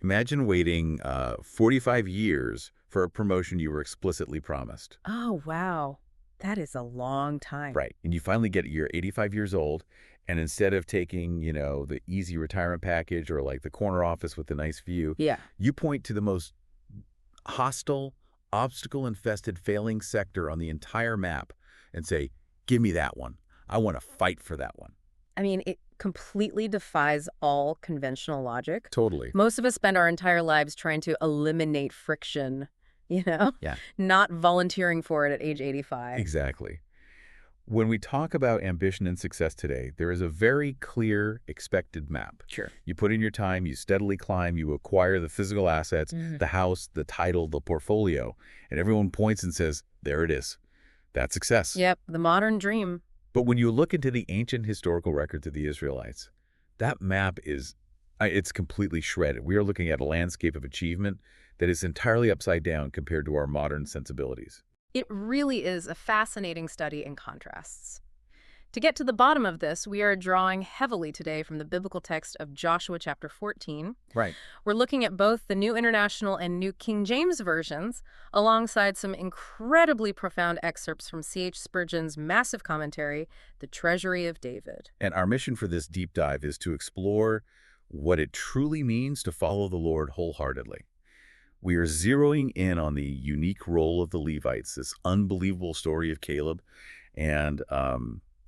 Imagine waiting 45 years for a promotion you were explicitly promised. Oh, wow. That is a long time. Right. And you finally get you're 85 years old, and instead of taking, the easy retirement package or like the corner office with the nice view, Yeah. you point to the most hostile, obstacle-infested failing sector on the entire map and say, give me that one. I want to fight for that one. I mean, it completely defies all conventional logic. Totally. Most of us spend our entire lives trying to eliminate friction, Yeah, not volunteering for it at age 85. exactly. When we talk about ambition and success today, there is a very clear expected map. Sure. You put in your time, you steadily climb, you acquire the physical assets, Mhm. the house, the title, the portfolio, and everyone points and says, there it is. That's success. Yep, the modern dream. But when you look into the ancient historical records of the Israelites, that map it's completely shredded. We are looking at a landscape of achievement that is entirely upside down compared to our modern sensibilities. It really is a fascinating study in contrasts. To get to the bottom of this, we are drawing heavily today from the biblical text of Joshua chapter 14. Right. We're looking at both the New International and New King James versions, alongside some incredibly profound excerpts from C.H. Spurgeon's massive commentary, The Treasury of David. And our mission for this deep dive is to explore what it truly means to follow the Lord wholeheartedly. We are zeroing in on the unique role of the Levites, this unbelievable story of Caleb, and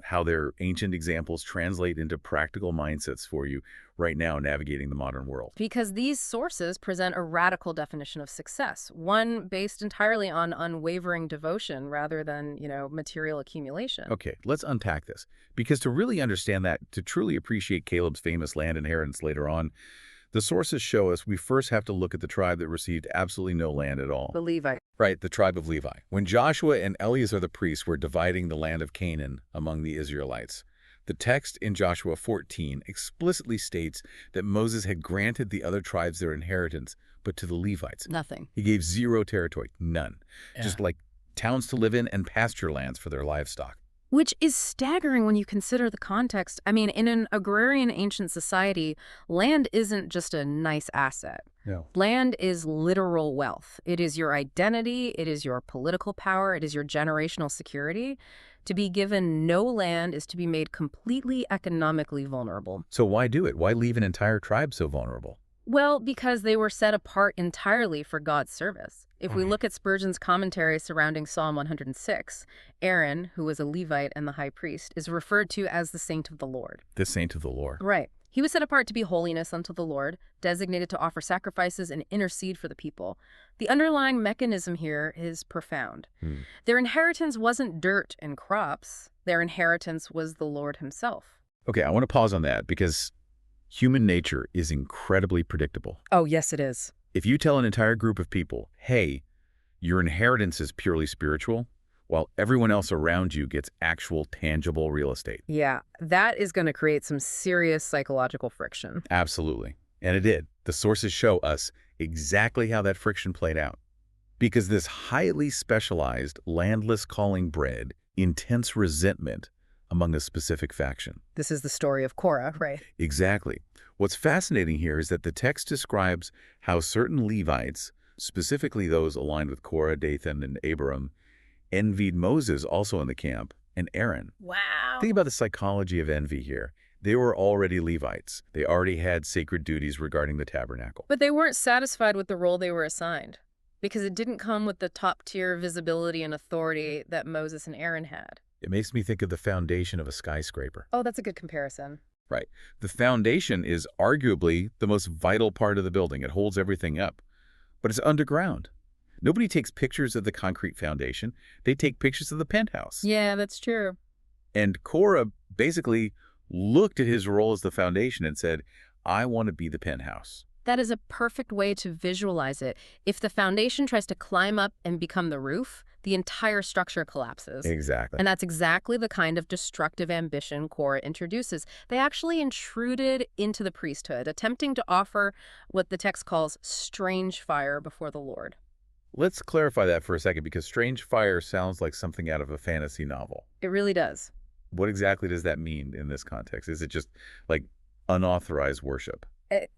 how their ancient examples translate into practical mindsets for you right now navigating the modern world. Because these sources present a radical definition of success, one based entirely on unwavering devotion rather than, material accumulation. Okay, let's unpack this. Because to really understand that, to truly appreciate Caleb's famous land inheritance later on, the sources show us we first have to look at the tribe that received absolutely no land at all. The Levites. Right, the tribe of Levi. When Joshua and Eleazar the priest were dividing the land of Canaan among the Israelites, the text in Joshua 14 explicitly states that Moses had granted the other tribes their inheritance, but to the Levites. Nothing. He gave zero territory, none. Yeah. Just like towns to live in and pasture lands for their livestock. Which is staggering when you consider the context. I mean, in an agrarian ancient society, land isn't just a nice asset. No. Land is literal wealth. It is your identity, it is your political power, it is your generational security. To be given no land is to be made completely economically vulnerable. So why do it? Why leave an entire tribe so vulnerable? Well, because they were set apart entirely for God's service. If we look at Spurgeon's commentary surrounding Psalm 106, Aaron, who was a Levite and the high priest, is referred to as the saint of the Lord. The saint of the Lord. Right. He was set apart to be holiness unto the Lord, designated to offer sacrifices and intercede for the people. The underlying mechanism here is profound. Their inheritance wasn't dirt and crops. Their inheritance was the Lord himself. Okay, I want to pause on that because human nature is incredibly predictable. Oh, yes, it is. If you tell an entire group of people, hey, your inheritance is purely spiritual, while everyone else around you gets actual tangible real estate. Yeah, that is going to create some serious psychological friction. Absolutely. And it did. The sources show us exactly how that friction played out. Because this highly specialized, landless calling bred intense resentment among a specific faction. This is the story of Korah, right? Exactly. What's fascinating here is that the text describes how certain Levites, specifically those aligned with Korah, Dathan, and Abiram, envied Moses also in the camp, and Aaron. Wow. Think about the psychology of envy here. They were already Levites. They already had sacred duties regarding the tabernacle. But they weren't satisfied with the role they were assigned, because it didn't come with the top-tier visibility and authority that Moses and Aaron had. It makes me think of the foundation of a skyscraper. Oh, that's a good comparison. Right. The foundation is arguably the most vital part of the building. It holds everything up. But it's underground. Nobody takes pictures of the concrete foundation. They take pictures of the penthouse. Yeah, that's true. And Korah basically looked at his role as the foundation and said, I want to be the penthouse. That is a perfect way to visualize it. If the foundation tries to climb up and become the roof, the entire structure collapses. Exactly. And that's exactly the kind of destructive ambition Korah introduces. They actually intruded into the priesthood, attempting to offer what the text calls strange fire before the Lord. Let's clarify that for a second, because strange fire sounds like something out of a fantasy novel. It really does. What exactly does that mean in this context? Is it just like unauthorized worship?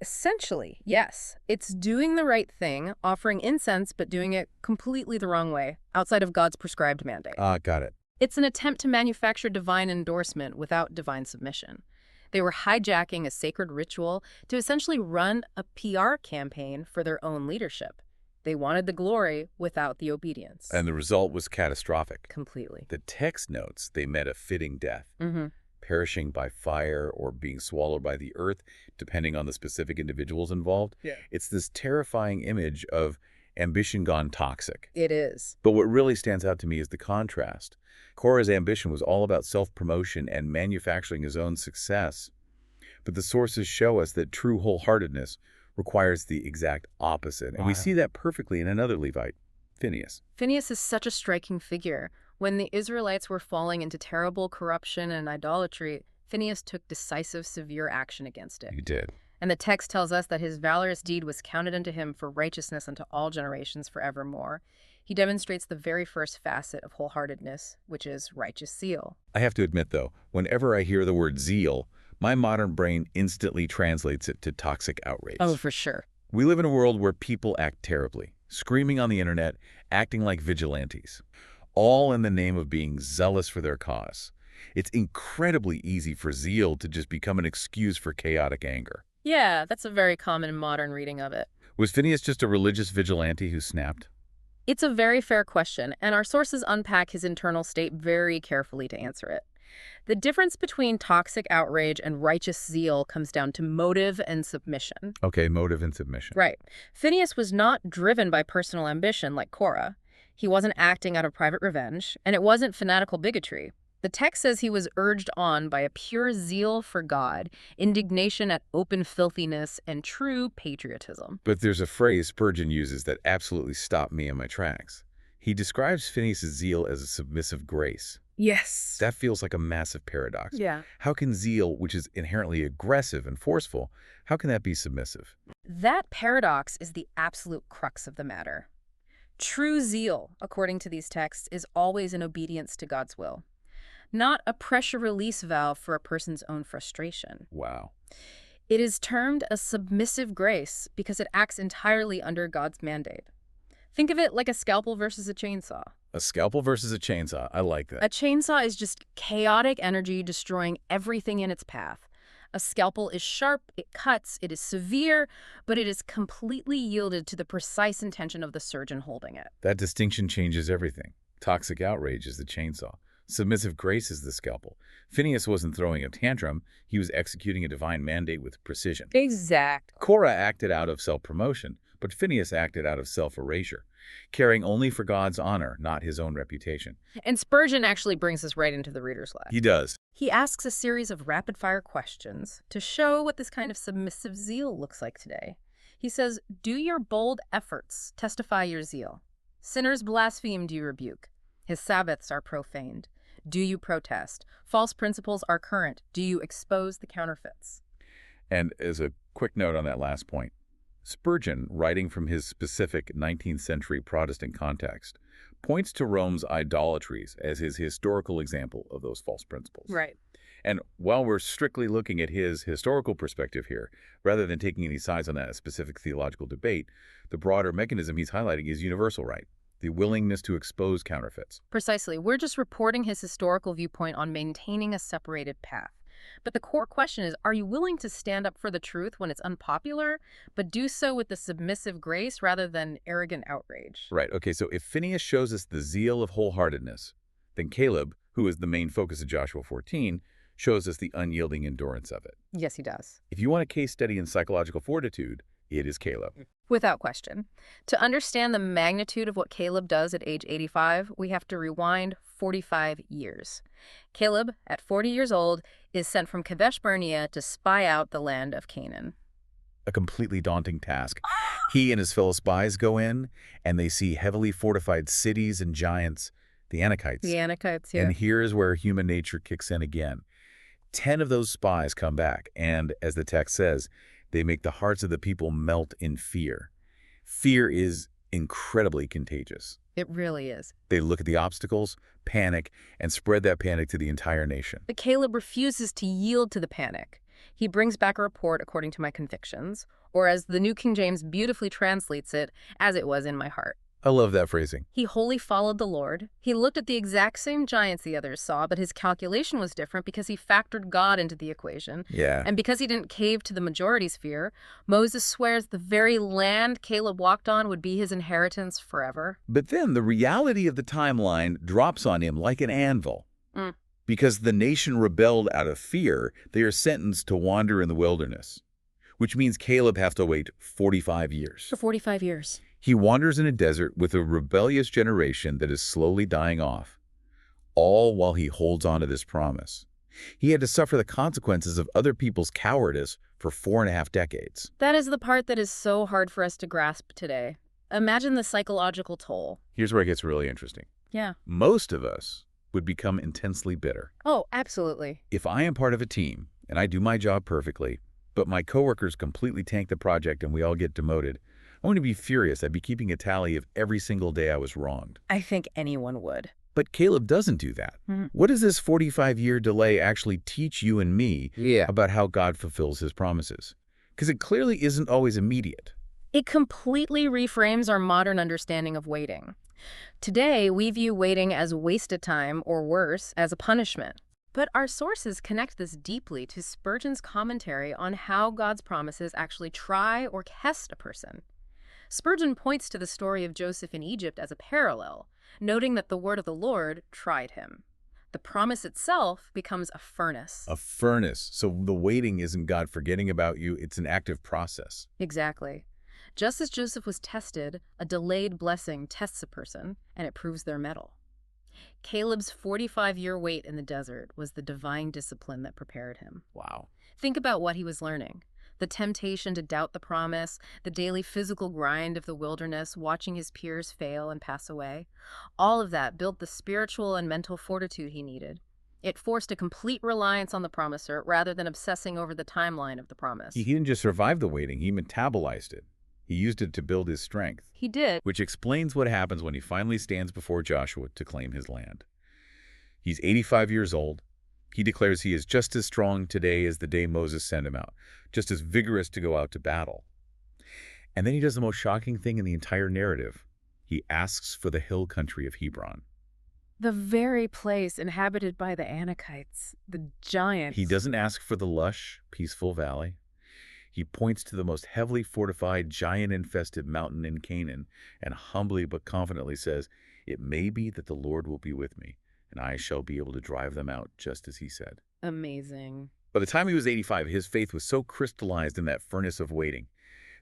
Essentially, yes. It's doing the right thing, offering incense, but doing it completely the wrong way, outside of God's prescribed mandate. Got it. It's an attempt to manufacture divine endorsement without divine submission. They were hijacking a sacred ritual to essentially run a PR campaign for their own leadership. They wanted the glory without the obedience. And the result was catastrophic. Completely. The text notes they met a fitting death, Mm-hmm. perishing by fire or being swallowed by the earth, depending on the specific individuals involved. Yeah. It's this terrifying image of ambition gone toxic. It is. But what really stands out to me is the contrast. Korah's ambition was all about self-promotion and manufacturing his own success. But the sources show us that true wholeheartedness requires the exact opposite. And we see that perfectly in another Levite, Phinehas. Phinehas is such a striking figure. When the Israelites were falling into terrible corruption and idolatry, Phinehas took decisive, severe action against it. He did. And the text tells us that his valorous deed was counted unto him for righteousness unto all generations forevermore. He demonstrates the very first facet of wholeheartedness, which is righteous zeal. I have to admit, though, whenever I hear the word zeal, my modern brain instantly translates it to toxic outrage. Oh, for sure. We live in a world where people act terribly, screaming on the internet, acting like vigilantes, all in the name of being zealous for their cause. It's incredibly easy for zeal to just become an excuse for chaotic anger. Yeah, that's a very common modern reading of it. Was Phinehas just a religious vigilante who snapped? It's a very fair question, and our sources unpack his internal state very carefully to answer it. The difference between toxic outrage and righteous zeal comes down to motive and submission. Okay, motive and submission. Right. Phinehas was not driven by personal ambition like Korah. He wasn't acting out of private revenge, and it wasn't fanatical bigotry. The text says he was urged on by a pure zeal for God, indignation at open filthiness, and true patriotism. But there's a phrase Spurgeon uses that absolutely stopped me in my tracks. He describes Phinehas' zeal as a submissive grace. Yes. That feels like a massive paradox. Yeah. How can zeal, which is inherently aggressive and forceful, how can that be submissive? That paradox is the absolute crux of the matter. True zeal, according to these texts, is always in obedience to God's will, not a pressure release valve for a person's own frustration. Wow. It is termed a submissive grace because it acts entirely under God's mandate. Think of it like a scalpel versus a chainsaw. A scalpel versus a chainsaw. I like that. A chainsaw is just chaotic energy destroying everything in its path. A scalpel is sharp, it cuts, it is severe, but it is completely yielded to the precise intention of the surgeon holding it. That distinction changes everything. Toxic outrage is the chainsaw. Submissive grace is the scalpel. Phinehas wasn't throwing a tantrum. He was executing a divine mandate with precision. Exactly. Korah acted out of self-promotion, but Phinehas acted out of self-erasure, caring only for God's honor, not his own reputation. And Spurgeon actually brings us right into the Reader's Lab. He does. He asks a series of rapid-fire questions to show what this kind of submissive zeal looks like today. He says, do your bold efforts testify your zeal? Sinners blaspheme, do you rebuke? His Sabbaths are profaned. Do you protest? False principles are current. Do you expose the counterfeits? And as a quick note on that last point, Spurgeon, writing from his specific 19th century Protestant context, points to Rome's idolatries as his historical example of those false principles. Right. And while we're strictly looking at his historical perspective here, rather than taking any sides on that specific theological debate, the broader mechanism he's highlighting is universal right, the willingness to expose counterfeits. Precisely. We're just reporting his historical viewpoint on maintaining a separated path. But the core question is, are you willing to stand up for the truth when it's unpopular, but do so with the submissive grace rather than arrogant outrage? Right. Okay, so if Phinehas shows us the zeal of wholeheartedness, then Caleb, who is the main focus of Joshua 14, shows us the unyielding endurance of it. Yes, he does. If you want a case study in psychological fortitude, it is Caleb. Without question. To understand the magnitude of what Caleb does at age 85, we have to rewind 45 years. Caleb, at 40 years old, is sent from Kadesh Barnea to spy out the land of Canaan. A completely daunting task. He and his fellow spies go in, and they see heavily fortified cities and giants, the Anakites. The Anakites, yeah. And here's where human nature kicks in again. 10 of those spies come back, and as the text says, they make the hearts of the people melt in fear. Fear is incredibly contagious. It really is. They look at the obstacles, panic, and spread that panic to the entire nation. But Caleb refuses to yield to the panic. He brings back a report according to my convictions, or as the New King James beautifully translates it, as it was in my heart. I love that phrasing. He wholly followed the Lord. He looked at the exact same giants the others saw, but his calculation was different because he factored God into the equation. Yeah. And because he didn't cave to the majority's fear, Moses swears the very land Caleb walked on would be his inheritance forever. But then the reality of the timeline drops on him like an anvil. Mm. Because the nation rebelled out of fear, they are sentenced to wander in the wilderness, which means Caleb has to wait 45 years. For 45 years. He wanders in a desert with a rebellious generation that is slowly dying off, all while he holds on to this promise. He had to suffer the consequences of other people's cowardice for 4.5 decades. That is the part that is so hard for us to grasp today. Imagine the psychological toll. Here's where it gets really interesting. Yeah. Most of us would become intensely bitter. Oh, absolutely. If I am part of a team and I do my job perfectly, but my coworkers completely tank the project and we all get demoted, I'm going to be furious. I'd be keeping a tally of every single day I was wronged. I think anyone would. But Caleb doesn't do that. What does this 45-year delay actually teach you and me about how God fulfills his promises? Because it clearly isn't always immediate. It completely reframes our modern understanding of waiting. Today, we view waiting as wasted time, or worse, as a punishment. But our sources connect this deeply to Spurgeon's commentary on how God's promises actually try or test a person. Spurgeon points to the story of Joseph in Egypt as a parallel, noting that the word of the Lord tried him. The promise itself becomes a furnace. A furnace. So the waiting isn't God forgetting about you. It's an active process. Exactly. Just as Joseph was tested, a delayed blessing tests a person, and it proves their mettle. Caleb's 45-year wait in the desert was the divine discipline that prepared him. Wow. Think about what he was learning. The temptation to doubt the promise, the daily physical grind of the wilderness, watching his peers fail and pass away. All of that built the spiritual and mental fortitude he needed. It forced a complete reliance on the promiser rather than obsessing over the timeline of the promise. He didn't just survive the waiting, he metabolized it. He used it to build his strength. He did. Which explains what happens when he finally stands before Joshua to claim his land. He's 85 years old. He declares he is just as strong today as the day Moses sent him out, just as vigorous to go out to battle. And then he does the most shocking thing in the entire narrative. He asks for the hill country of Hebron. The very place inhabited by the Anakites, the giants. He doesn't ask for the lush, peaceful valley. He points to the most heavily fortified, giant-infested mountain in Canaan and humbly but confidently says, "It may be that the Lord will be with me, and I shall be able to drive them out just as he said." Amazing. By the time he was 85, his faith was so crystallized in that furnace of waiting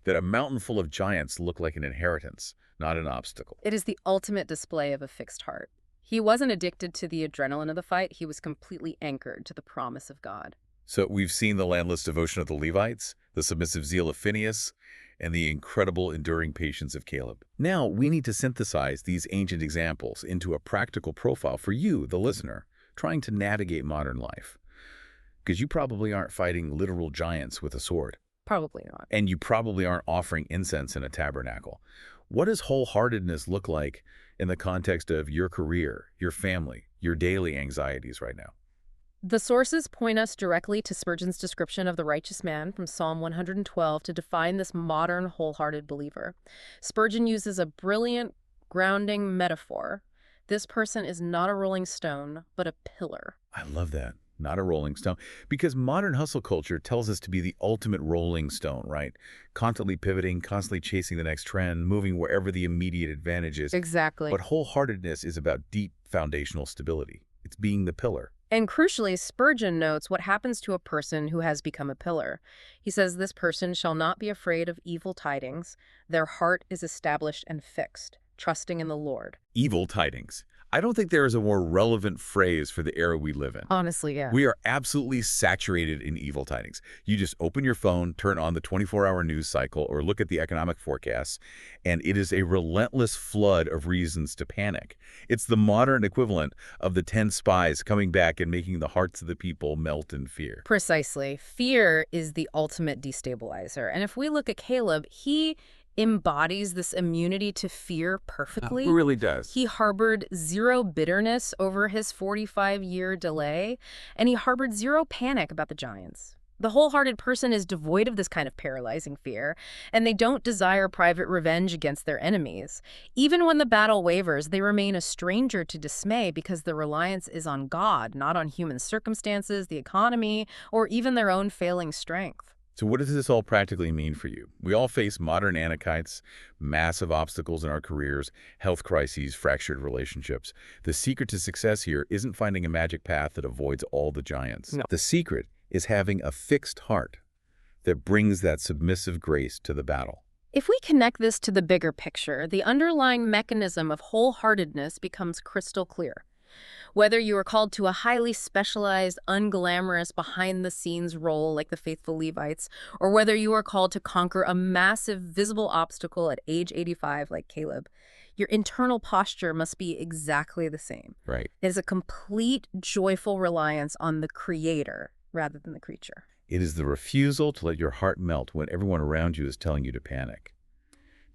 that a mountain full of giants looked like an inheritance, not an obstacle. It is the ultimate display of a fixed heart. He wasn't addicted to the adrenaline of the fight. He was completely anchored to the promise of God. So we've seen the landless devotion of the Levites, the submissive zeal of Phinehas, and the incredible enduring patience of Caleb. Now we need to synthesize these ancient examples into a practical profile for you, the listener, trying to navigate modern life. Because you probably aren't fighting literal giants with a sword. Probably not. And you probably aren't offering incense in a tabernacle. What does wholeheartedness look like in the context of your career, your family, your daily anxieties right now? The sources point us directly to Spurgeon's description of the righteous man from Psalm 112 to define this modern, wholehearted believer. Spurgeon uses a brilliant, grounding metaphor. This person is not a rolling stone, but a pillar. I love that. Not a rolling stone. Because modern hustle culture tells us to be the ultimate rolling stone, right? Constantly pivoting, constantly chasing the next trend, moving wherever the immediate advantage is. Exactly. But wholeheartedness is about deep foundational stability. It's being the pillar. And crucially, Spurgeon notes what happens to a person who has become a pillar. He says this person shall not be afraid of evil tidings. Their heart is established and fixed, trusting in the Lord. Evil tidings. I don't think there is a more relevant phrase for the era we live in. Honestly, yeah. We are absolutely saturated in evil tidings. You just open your phone, turn on the 24-hour news cycle, or look at the economic forecasts, and it is a relentless flood of reasons to panic. It's the modern equivalent of the 10 spies coming back and making the hearts of the people melt in fear. Precisely. Fear is the ultimate destabilizer. And if we look at Caleb, he embodies this immunity to fear perfectly. It really does. He harbored zero bitterness over his 45-year delay, and he harbored zero panic about the giants. The wholehearted person is devoid of this kind of paralyzing fear, and they don't desire private revenge against their enemies. Even when the battle wavers, they remain a stranger to dismay because their reliance is on God, not on human circumstances, the economy, or even their own failing strength. So what does this all practically mean for you? We all face modern Anakites, massive obstacles in our careers, health crises, fractured relationships. The secret to success here isn't finding a magic path that avoids all the giants. No. The secret is having a fixed heart that brings that submissive grace to the battle. If we connect this to the bigger picture, the underlying mechanism of wholeheartedness becomes crystal clear. Whether you are called to a highly specialized, unglamorous, behind-the-scenes role like the faithful Levites, or whether you are called to conquer a massive, visible obstacle at age 85 like Caleb, your internal posture must be exactly the same. Right. It is a complete, joyful reliance on the Creator rather than the creature. It is the refusal to let your heart melt when everyone around you is telling you to panic.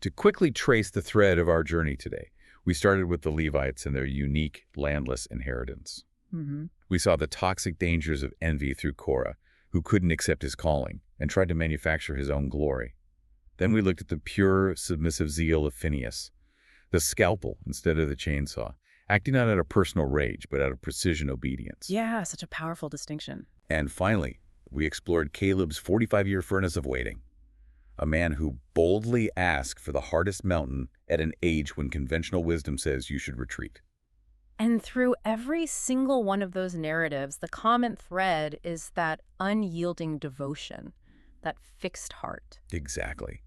To quickly trace the thread of our journey today, we started with the Levites and their unique landless inheritance. We saw the toxic dangers of envy through Korah, who couldn't accept his calling and tried to manufacture his own glory. Then we looked at the pure, submissive zeal of Phinehas, the scalpel instead of the chainsaw, acting not out of personal rage, but out of precision obedience. Yeah, such a powerful distinction. And finally, we explored Caleb's 45-year furnace of waiting, a man who boldly asked for the hardest mountain at an age when conventional wisdom says you should retreat. And through every single one of those narratives, the common thread is that unyielding devotion, that fixed heart. Exactly.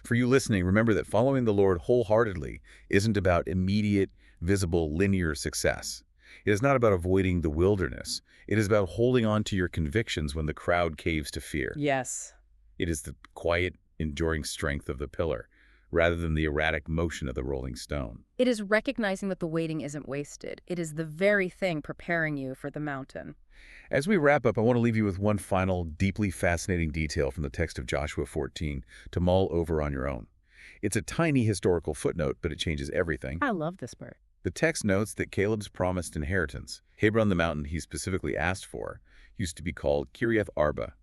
For you listening, remember that following the Lord wholeheartedly isn't about immediate, visible, linear success. It is not about avoiding the wilderness. It is about holding on to your convictions when the crowd caves to fear. Yes. It is the quiet, enduring strength of the pillar, rather than the erratic motion of the rolling stone. It is recognizing that the waiting isn't wasted. It is the very thing preparing you for the mountain. As we wrap up, I want to leave you with one final, deeply fascinating detail from the text of Joshua 14 to mull over on your own. It's a tiny historical footnote, but it changes everything. I love this part. The text notes that Caleb's promised inheritance, Hebron, the mountain he specifically asked for, used to be called Kiriath Arba.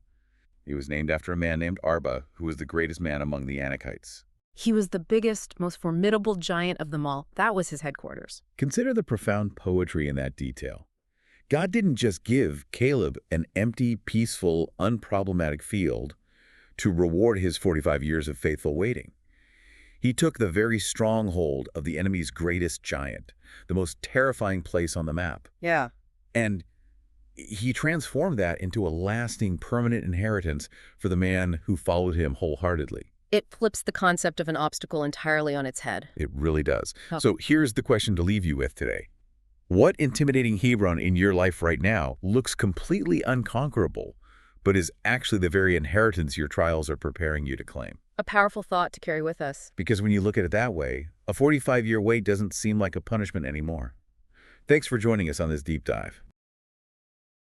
It was named after a man named Arba, who was the greatest man among the Anakites. He was the biggest, most formidable giant of them all. That was his headquarters. Consider the profound poetry in that detail. God didn't just give Caleb an empty, peaceful, unproblematic field to reward his 45 years of faithful waiting. He took the very stronghold of the enemy's greatest giant, the most terrifying place on the map. Yeah. And he transformed that into a lasting, permanent inheritance for the man who followed him wholeheartedly. It flips the concept of an obstacle entirely on its head. It really does. Oh. So here's the question to leave you with today. What intimidating Hebron in your life right now looks completely unconquerable, but is actually the very inheritance your trials are preparing you to claim? A powerful thought to carry with us. Because when you look at it that way, a 45-year wait doesn't seem like a punishment anymore. Thanks for joining us on this deep dive.